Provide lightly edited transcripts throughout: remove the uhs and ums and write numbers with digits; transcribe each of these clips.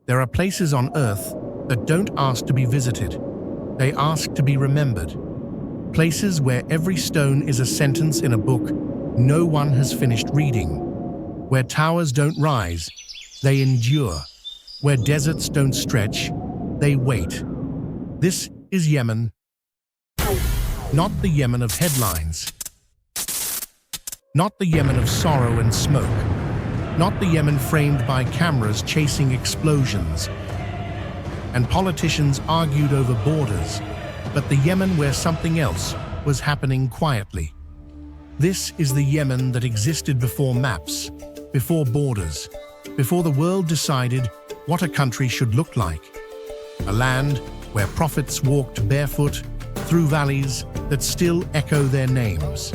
There are places on Earth that don't ask to be visited. They ask to be remembered. Places where every stone is a sentence in a book no one has finished reading. Where towers don't rise, they endure. Where deserts don't stretch, they wait. This is Yemen. Not the Yemen of headlines. Not the Yemen of sorrow and smoke. Not the Yemen framed by cameras chasing explosions. And politicians argued over borders, but the Yemen where something else was happening quietly. This is the Yemen that existed before maps, before borders, before the world decided what a country should look like. A land where prophets walked barefoot through valleys that still echo their names.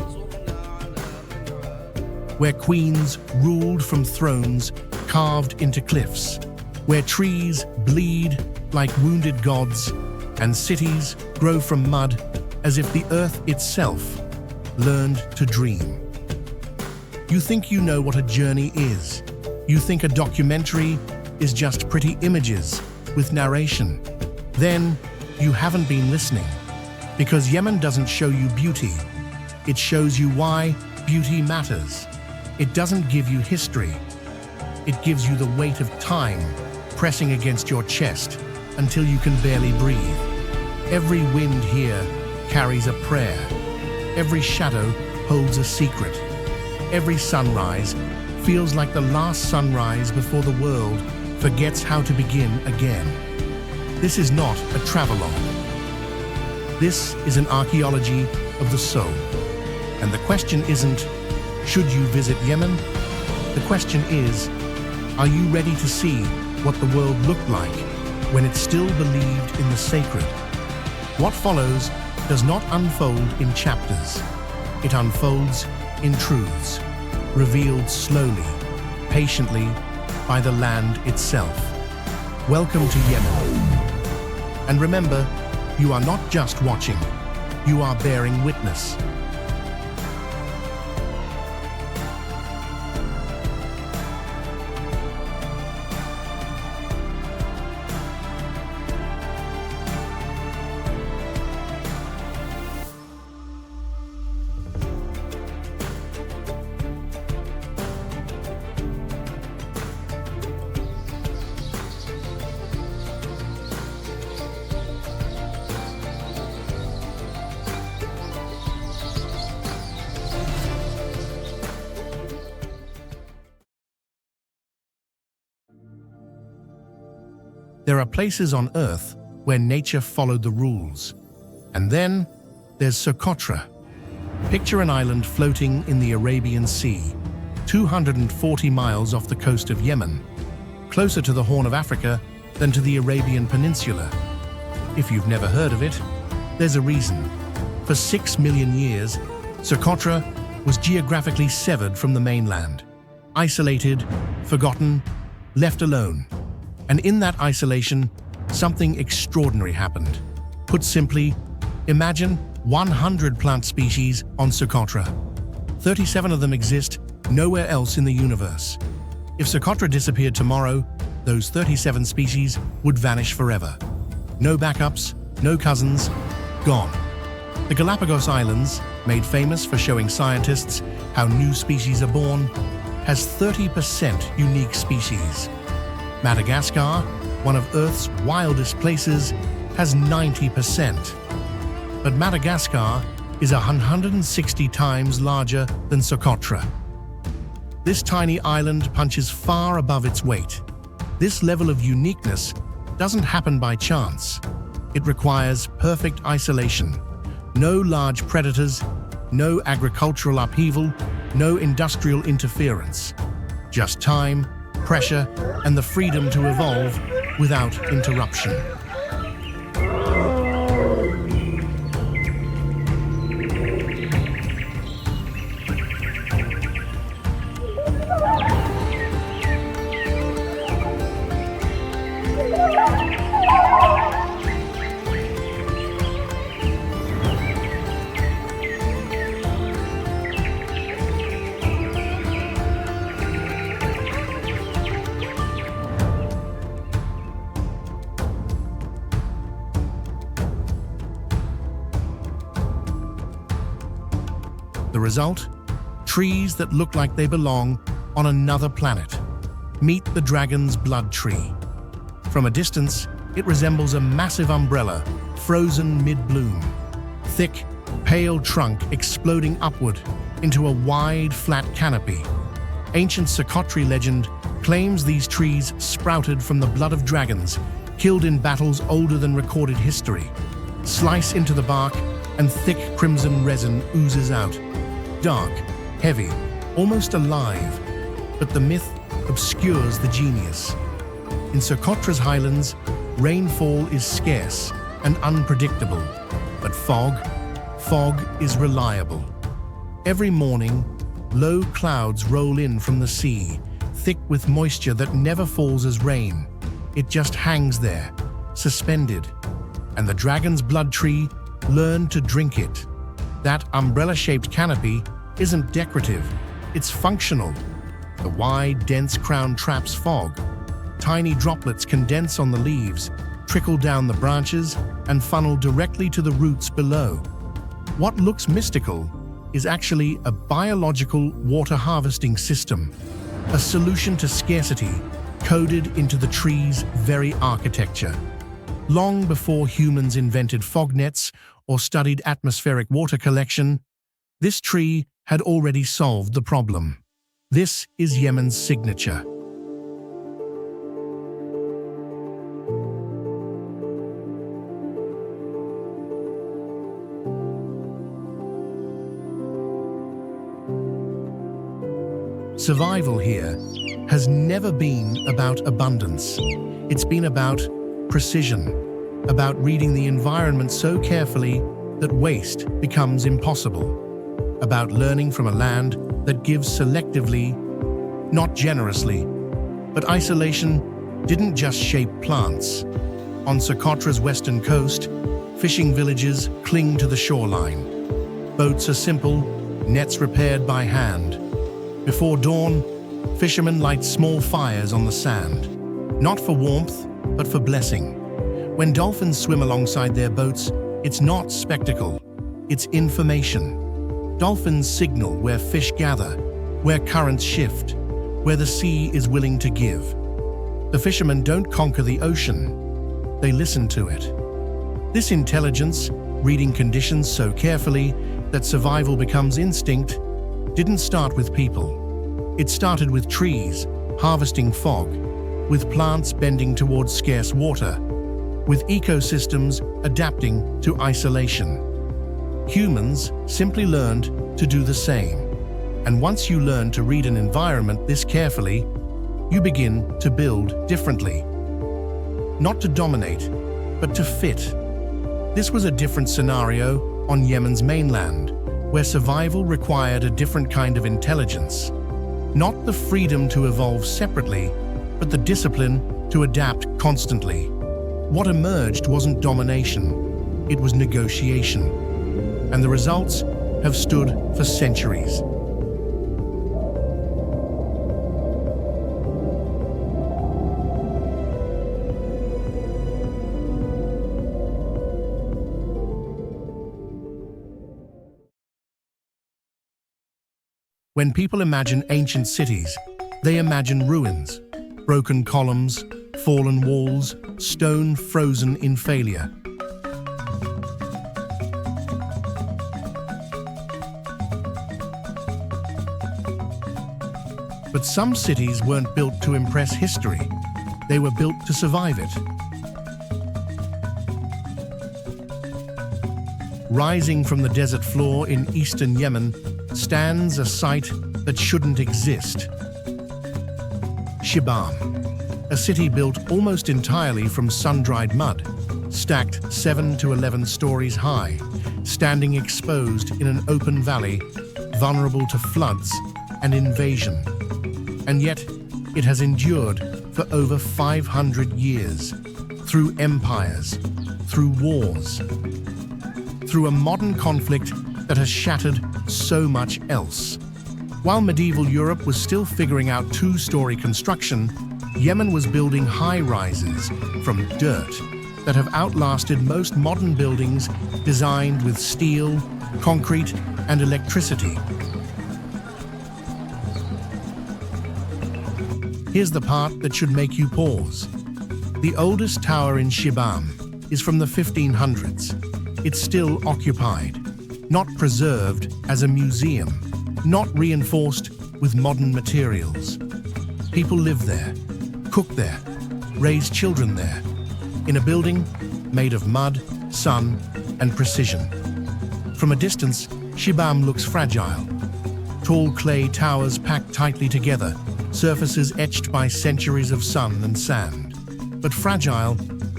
Where queens ruled from thrones carved into cliffs. Where trees bleed like wounded gods and cities grow from mud as if the earth itself learned to dream. You think you know what a journey is. You think a documentary is just pretty images with narration. Then you haven't been listening, because Yemen doesn't show you beauty. It shows you why beauty matters. It doesn't give you history. It gives you the weight of time pressing against your chest until you can barely breathe. Every wind here carries a prayer. Every shadow holds a secret. Every sunrise feels like the last sunrise before the world forgets how to begin again. This is not a travelogue. This is an archaeology of the soul. And the question isn't, should you visit Yemen? The question is, are you ready to see what the world looked like when it still believed in the sacred? What follows does not unfold in chapters. It unfolds in truths, revealed slowly, patiently by the land itself. Welcome to Yemen. And remember, you are not just watching, you are bearing witness. There are places on Earth where nature followed the rules. And then there's Socotra. Picture an island floating in the Arabian Sea, 240 miles off the coast of Yemen, closer to the Horn of Africa than to the Arabian Peninsula. If you've never heard of it, there's a reason. For 6 million years, Socotra was geographically severed from the mainland, isolated, forgotten, left alone. And in that isolation, something extraordinary happened. Put simply, imagine 100 plant species on Socotra. 37 of them exist nowhere else in the universe. If Socotra disappeared tomorrow, those 37 species would vanish forever. No backups, no cousins, gone. The Galapagos Islands, made famous for showing scientists how new species are born, has 30% unique species. Madagascar, one of Earth's wildest places, has 90%. But Madagascar is 160 times larger than Socotra. This tiny island punches far above its weight. This level of uniqueness doesn't happen by chance. It requires perfect isolation. No large predators, no agricultural upheaval, no industrial interference. Just time, pressure, and the freedom to evolve without interruption. The result? Trees that look like they belong on another planet. Meet the dragon's blood tree. From a distance, it resembles a massive umbrella, frozen mid-bloom. Thick, pale trunk exploding upward into a wide, flat canopy. Ancient Socotra legend claims these trees sprouted from the blood of dragons, killed in battles older than recorded history. Slice into the bark, and thick crimson resin oozes out. Dark, heavy, almost alive, but the myth obscures the genius. In Socotra's highlands, rainfall is scarce and unpredictable, but fog is reliable. Every morning, low clouds roll in from the sea, thick with moisture that never falls as rain. It just hangs there, suspended, and the dragon's blood tree learned to drink it. That umbrella-shaped canopy isn't decorative, it's functional. The wide, dense crown traps fog. Tiny droplets condense on the leaves, trickle down the branches, and funnel directly to the roots below. What looks mystical is actually a biological water harvesting system, a solution to scarcity coded into the tree's very architecture. Long before humans invented fog nets or studied atmospheric water collection, this tree had already solved the problem. This is Yemen's signature. Survival here has never been about abundance. It's been about precision, about reading the environment so carefully that waste becomes impossible, about learning from a land that gives selectively, not generously. But isolation didn't just shape plants. On Socotra's western coast, fishing villages cling to the shoreline. Boats are simple, nets repaired by hand. Before dawn, fishermen light small fires on the sand, not for warmth, but for blessing. When dolphins swim alongside their boats, it's not spectacle, it's information. Dolphins signal where fish gather, where currents shift, where the sea is willing to give. The fishermen don't conquer the ocean, they listen to it. This intelligence, reading conditions so carefully that survival becomes instinct, didn't start with people. It started with trees, harvesting fog, with plants bending towards scarce water, with ecosystems adapting to isolation. Humans simply learned to do the same. And once you learn to read an environment this carefully, you begin to build differently. Not to dominate, but to fit. This was a different scenario on Yemen's mainland, where survival required a different kind of intelligence. Not the freedom to evolve separately, but the discipline to adapt constantly. What emerged wasn't domination, it was negotiation. And the results have stood for centuries. When people imagine ancient cities, they imagine ruins, broken columns, fallen walls, stone frozen in failure. But some cities weren't built to impress history. They were built to survive it. Rising from the desert floor in eastern Yemen stands a site that shouldn't exist. Shibam, a city built almost entirely from sun-dried mud, stacked 7 to 11 stories high, standing exposed in an open valley, vulnerable to floods and invasion. And yet, it has endured for over 500 years, through empires, through wars, through a modern conflict that has shattered so much else. While medieval Europe was still figuring out two-story construction, Yemen was building high-rises from dirt that have outlasted most modern buildings designed with steel, concrete, and electricity. Here's the part that should make you pause. The oldest tower in Shibam is from the 1500s. It's still occupied, not preserved as a museum, not reinforced with modern materials. People live there, cook there, raise children there, in a building made of mud, sun, and precision. From a distance, Shibam looks fragile. Tall clay towers packed tightly together, surfaces etched by centuries of sun and sand. But fragile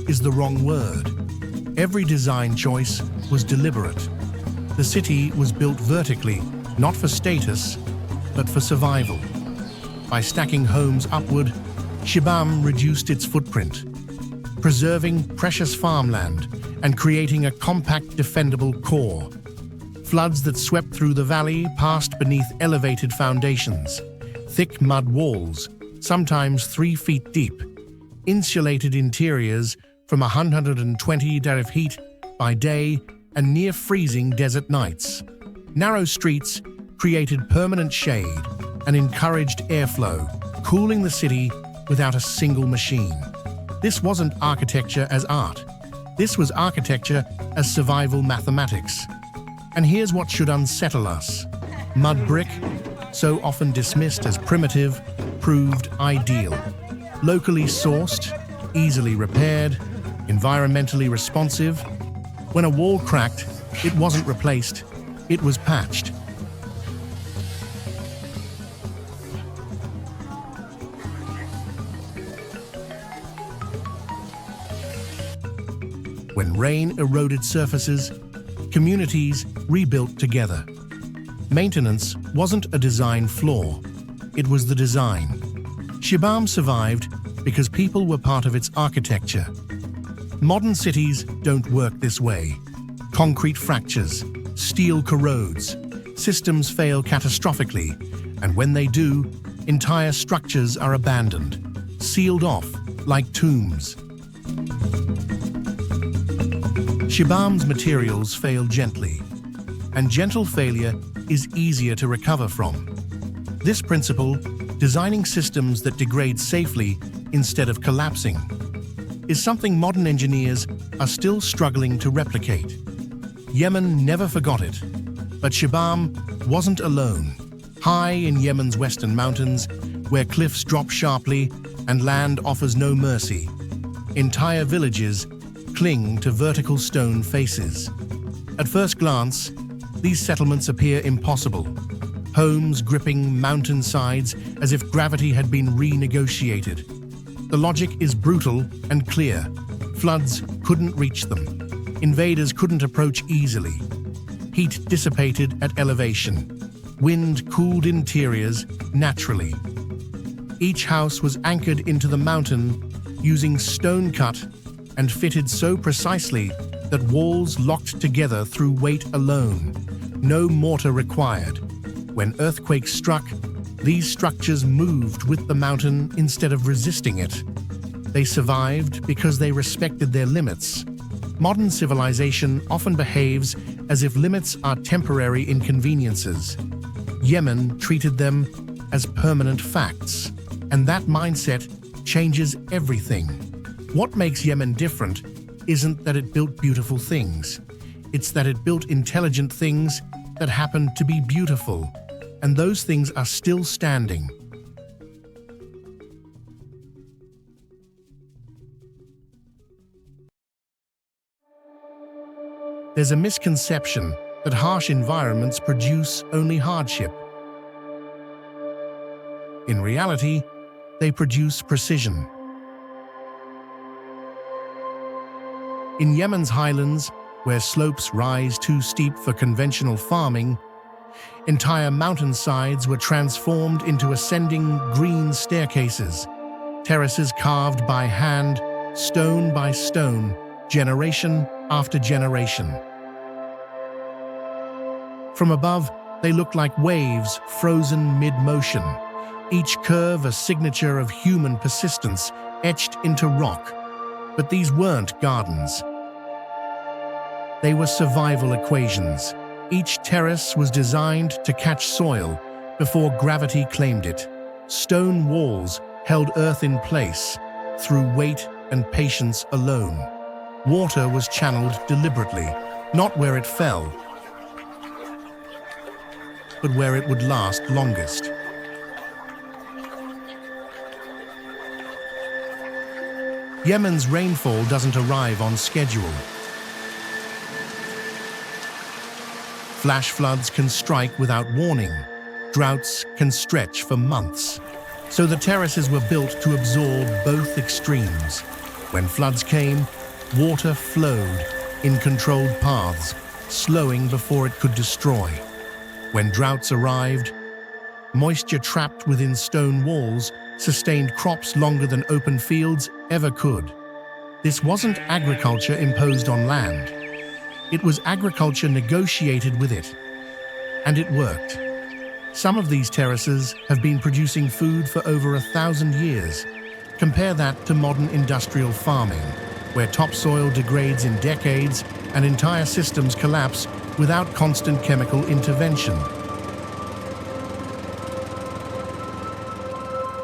is the wrong word. Every design choice was deliberate. The city was built vertically, not for status, but for survival. By stacking homes upward, Shibam reduced its footprint, preserving precious farmland and creating a compact, defendable core. Floods that swept through the valley passed beneath elevated foundations, thick mud walls, sometimes 3 feet deep, insulated interiors from 120 heat by day and near-freezing desert nights. Narrow streets created permanent shade and encouraged airflow, cooling the city without a single machine. This wasn't architecture as art. This was architecture as survival mathematics. And here's what should unsettle us. Mud brick, so often dismissed as primitive, proved ideal. Locally sourced, easily repaired, environmentally responsive. When a wall cracked, it wasn't replaced, it was patched. When rain eroded surfaces, communities rebuilt together. Maintenance wasn't a design flaw, it was the design. Shibam survived because people were part of its architecture. Modern cities don't work this way. Concrete fractures, steel corrodes, systems fail catastrophically, and when they do, entire structures are abandoned, sealed off like tombs. Shibam's materials fail gently, and gentle failure is easier to recover from. This principle, designing systems that degrade safely instead of collapsing, is something modern engineers are still struggling to replicate. Yemen never forgot it, but Shibam wasn't alone. High in Yemen's western mountains, where cliffs drop sharply and land offers no mercy, entire villages cling to vertical stone faces. At first glance, these settlements appear impossible. Homes gripping mountain sides as if gravity had been renegotiated. The logic is brutal and clear. Floods couldn't reach them. Invaders couldn't approach easily. Heat dissipated at elevation. Wind cooled interiors naturally. Each house was anchored into the mountain using stone cut and fitted so precisely that walls locked together through weight alone. No mortar required. When earthquakes struck, these structures moved with the mountain instead of resisting it. They survived because they respected their limits. Modern civilization often behaves as if limits are temporary inconveniences. Yemen treated them as permanent facts, and that mindset changes everything. What makes Yemen different isn't that it built beautiful things. It's that it built intelligent things that happened to be beautiful, and those things are still standing. There's a misconception that harsh environments produce only hardship. In reality, they produce precision. In Yemen's highlands, where slopes rise too steep for conventional farming, entire mountainsides were transformed into ascending green staircases, terraces carved by hand, stone by stone, generation after generation. From above, they looked like waves frozen mid-motion, each curve a signature of human persistence etched into rock. But these weren't gardens. They were survival equations, Each terrace was designed to catch soil before gravity claimed it. Stone walls held earth in place through weight and patience alone. Water was channeled deliberately, not where it fell, but where it would last longest. Yemen's rainfall doesn't arrive on schedule. Flash floods can strike without warning. Droughts can stretch for months. So the terraces were built to absorb both extremes. When floods came, water flowed in controlled paths, slowing before it could destroy. When droughts arrived, moisture trapped within stone walls sustained crops longer than open fields ever could. This wasn't agriculture imposed on land. It was agriculture negotiated with it. And it worked. Some of these terraces have been producing food for over 1,000 years. Compare that to modern industrial farming, where topsoil degrades in decades and entire systems collapse without constant chemical intervention.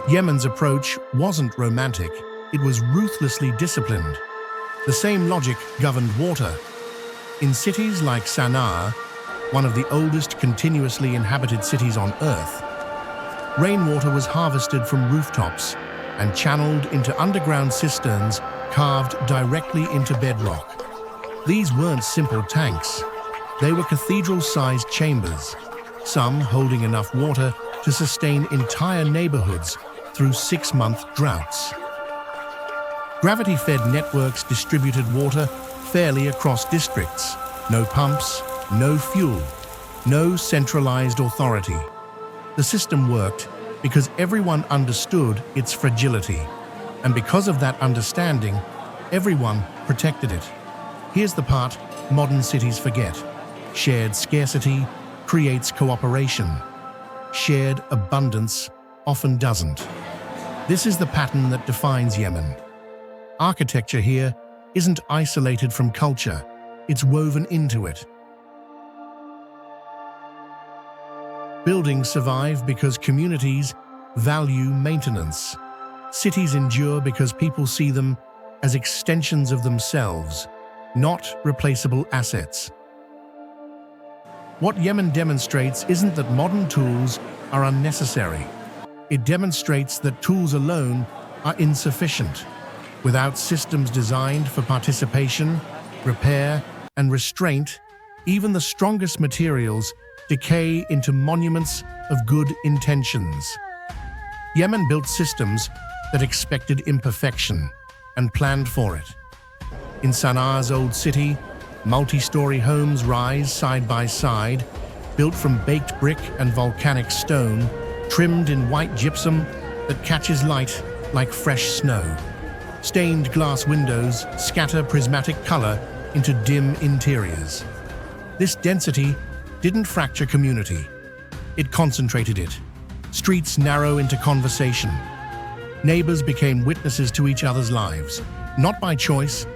Yemen's approach wasn't romantic, it was ruthlessly disciplined. The same logic governed water. In cities like Sana'a, one of the oldest continuously inhabited cities on Earth, rainwater was harvested from rooftops and channeled into underground cisterns carved directly into bedrock. These weren't simple tanks. They were cathedral-sized chambers, some holding enough water to sustain entire neighborhoods through 6-month droughts. Gravity-fed networks distributed water fairly across districts. No pumps, no fuel, no centralized authority. The system worked because everyone understood its fragility, and because of that understanding, everyone protected it. Here's the part modern cities forget. Shared scarcity creates cooperation. Shared abundance often doesn't. This is the pattern that defines Yemen. Architecture here isn't isolated from culture, it's woven into it. Buildings survive because communities value maintenance. Cities endure because people see them as extensions of themselves, not replaceable assets. What Yemen demonstrates isn't that modern tools are unnecessary. It demonstrates that tools alone are insufficient. Without systems designed for participation, repair, and restraint, even the strongest materials decay into monuments of good intentions. Yemen built systems that expected imperfection and planned for it. In Sana'a's old city, multi-story homes rise side by side, built from baked brick and volcanic stone, trimmed in white gypsum that catches light like fresh snow. Stained glass windows scatter prismatic color into dim interiors. This density didn't fracture community. It concentrated it. Streets narrow into conversation. Neighbors became witnesses to each other's lives, not by choice,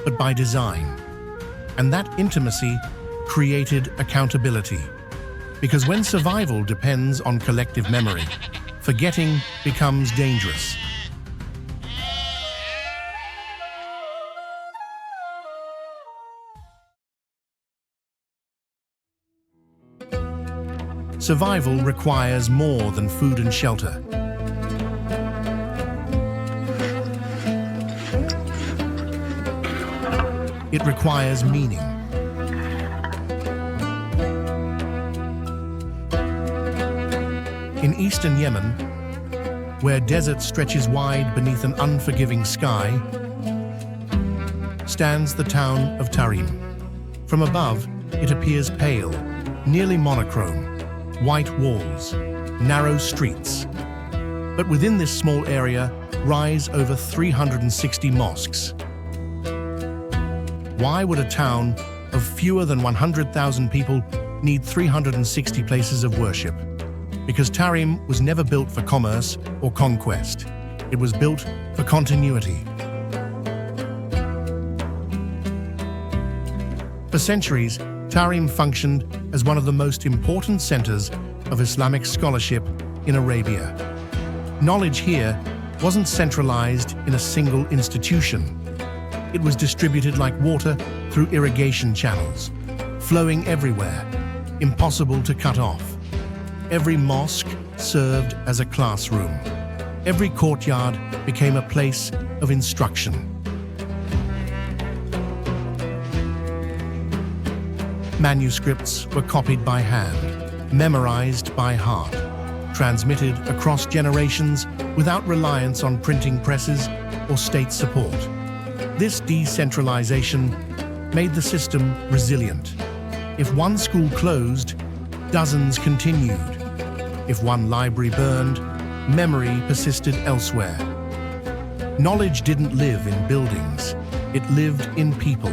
but by design. And that intimacy created accountability. Because when survival depends on collective memory, forgetting becomes dangerous. Survival requires more than food and shelter. It requires meaning. In eastern Yemen, where desert stretches wide beneath an unforgiving sky, stands the town of Tarim. From above, it appears pale, nearly monochrome. White walls, narrow streets. But within this small area rise over 360 mosques. Why would a town of fewer than 100,000 people need 360 places of worship? Because Tarim was never built for commerce or conquest. It was built for continuity. For centuries, Tarim functioned as one of the most important centers of Islamic scholarship in Arabia. Knowledge here wasn't centralized in a single institution. It was distributed like water through irrigation channels, flowing everywhere, impossible to cut off. Every mosque served as a classroom. Every courtyard became a place of instruction. Manuscripts were copied by hand, memorized by heart, transmitted across generations without reliance on printing presses or state support. This decentralization made the system resilient. If one school closed, dozens continued. If one library burned, memory persisted elsewhere. Knowledge didn't live in buildings, it lived in people.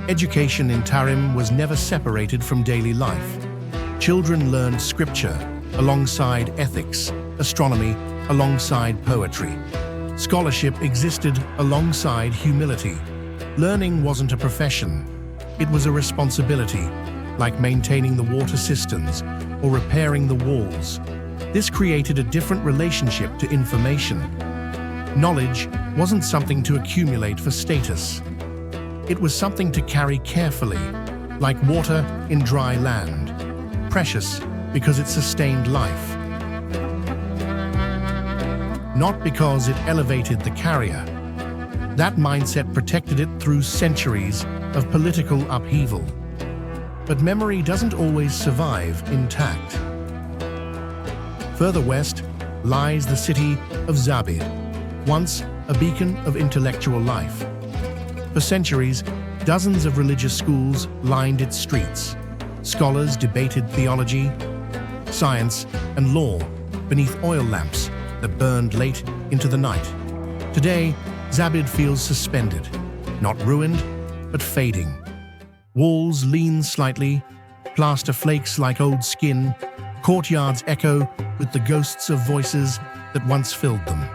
Education in Tarim was never separated from daily life. Children learned scripture alongside ethics, astronomy alongside poetry. Scholarship existed alongside humility. Learning wasn't a profession, it was a responsibility, like maintaining the water cisterns or repairing the walls. This created a different relationship to information. Knowledge wasn't something to accumulate for status. It was something to carry carefully, like water in dry land, precious because it sustained life. Not because it elevated the carrier. That mindset protected it through centuries of political upheaval. But memory doesn't always survive intact. Further west lies the city of Zabid, once a beacon of intellectual life. For centuries, dozens of religious schools lined its streets. Scholars debated theology, science, and law beneath oil lamps that burned late into the night. Today, Zabid feels suspended, not ruined, but fading. Walls lean slightly, plaster flakes like old skin, courtyards echo with the ghosts of voices that once filled them.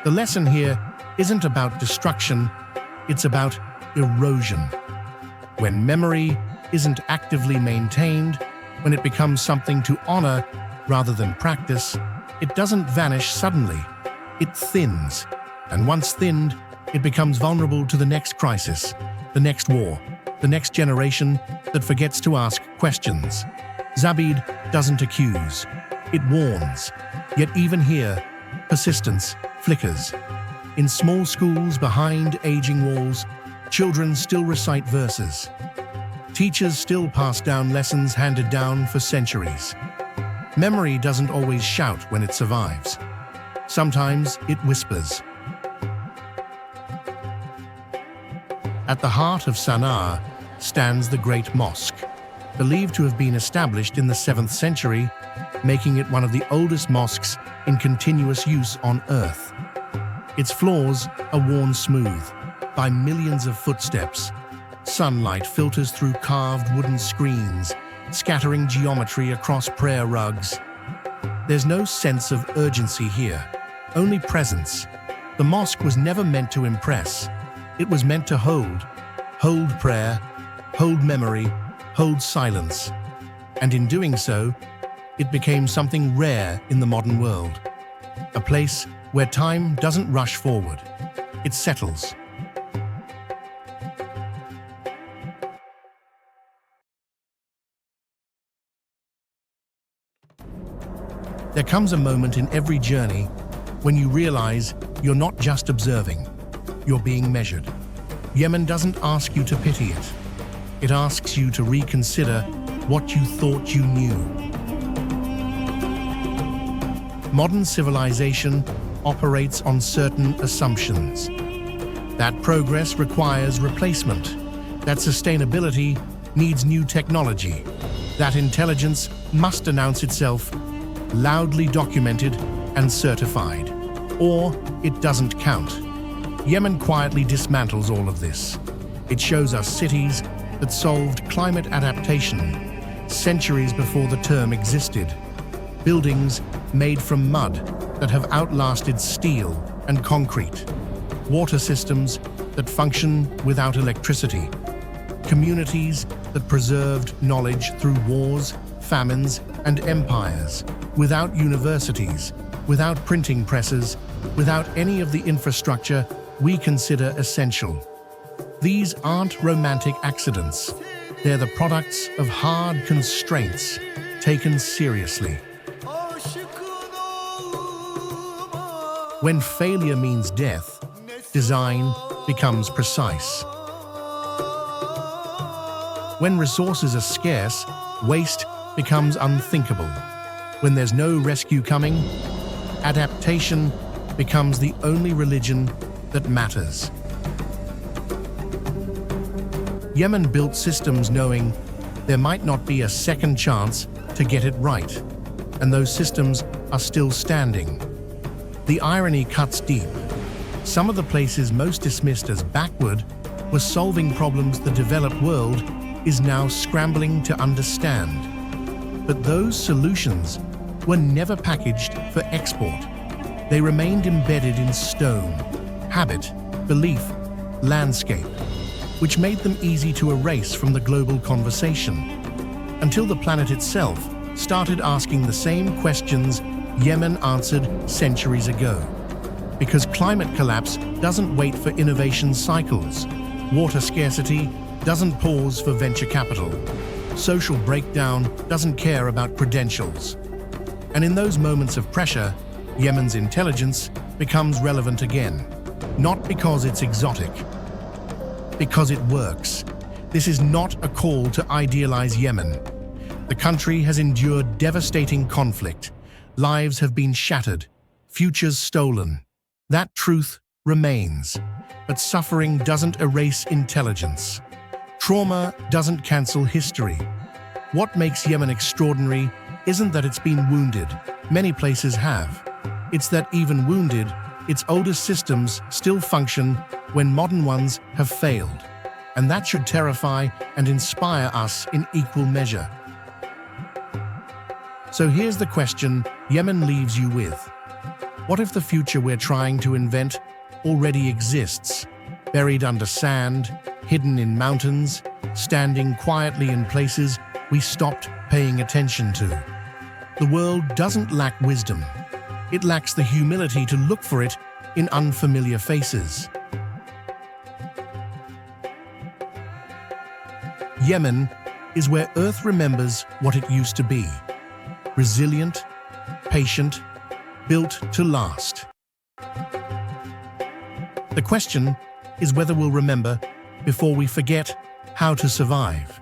The lesson here isn't about destruction, it's about erosion. When memory isn't actively maintained, when it becomes something to honor rather than practice, it doesn't vanish suddenly. It thins, and once thinned, it becomes vulnerable to the next crisis, the next war, the next generation that forgets to ask questions. Zabid doesn't accuse, it warns. Yet even here, persistence flickers. In small schools behind aging walls, children still recite verses. Teachers still pass down lessons handed down for centuries. Memory doesn't always shout when it survives. Sometimes it whispers. At the heart of Sana'a stands the Great Mosque, believed to have been established in the 7th century, making it one of the oldest mosques in continuous use on Earth. Its floors are worn smooth by millions of footsteps. Sunlight filters through carved wooden screens, scattering geometry across prayer rugs. There's no sense of urgency here, only presence. The mosque was never meant to impress. It was meant to hold prayer, hold memory, hold silence. And in doing so, it became something rare in the modern world. A place where time doesn't rush forward, it settles. There comes a moment in every journey when you realize you're not just observing, you're being measured. Yemen doesn't ask you to pity it. It asks you to reconsider what you thought you knew. Modern civilization operates on certain assumptions. That progress requires replacement. That sustainability needs new technology. That intelligence must announce itself, loudly documented and certified, or it doesn't count. Yemen quietly dismantles all of this. It shows us cities that solved climate adaptation centuries before the term existed. Buildings made from mud that have outlasted steel and concrete. Water systems that function without electricity. Communities that preserved knowledge through wars, famines, and empires, without universities, without printing presses, without any of the infrastructure we consider essential. These aren't romantic accidents. They're the products of hard constraints taken seriously. When failure means death, design becomes precise. When resources are scarce, waste becomes unthinkable. When there's no rescue coming, adaptation becomes the only religion that matters. Yemen built systems knowing there might not be a second chance to get it right, and those systems are still standing. The irony cuts deep. Some of the places most dismissed as backward were solving problems the developed world is now scrambling to understand. But those solutions were never packaged for export. They remained embedded in stone, habit, belief, landscape, which made them easy to erase from the global conversation, until the planet itself started asking the same questions Yemen answered centuries ago. Because climate collapse doesn't wait for innovation cycles, water scarcity doesn't pause for venture capital, social breakdown doesn't care about credentials. And in those moments of pressure, Yemen's intelligence becomes relevant again, not because it's exotic, because it works. This is not a call to idealize Yemen. The country has endured devastating conflict. Lives have been shattered, futures stolen. That truth remains. But suffering doesn't erase intelligence. Trauma doesn't cancel history. What makes Yemen extraordinary isn't that it's been wounded. Many places have. It's that even wounded, its oldest systems still function when modern ones have failed. And that should terrify and inspire us in equal measure. So here's the question Yemen leaves you with. What if the future we're trying to invent already exists, buried under sand, hidden in mountains, standing quietly in places we stopped paying attention to? The world doesn't lack wisdom. It lacks the humility to look for it in unfamiliar faces. Yemen is where Earth remembers what it used to be. Resilient, patient, built to last. The question is whether we'll remember before we forget how to survive.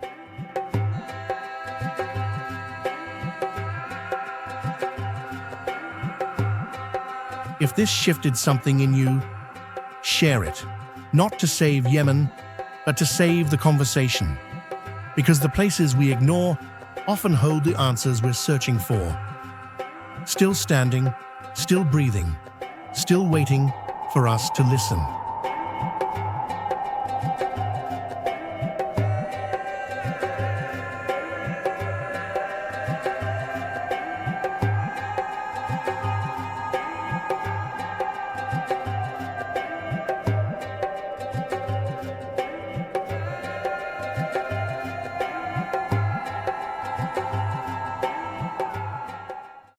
If this shifted something in you, share it. Not to save Yemen, but to save the conversation. Because the places we ignore often hold the answers we're searching for. Still standing, still breathing, still waiting for us to listen.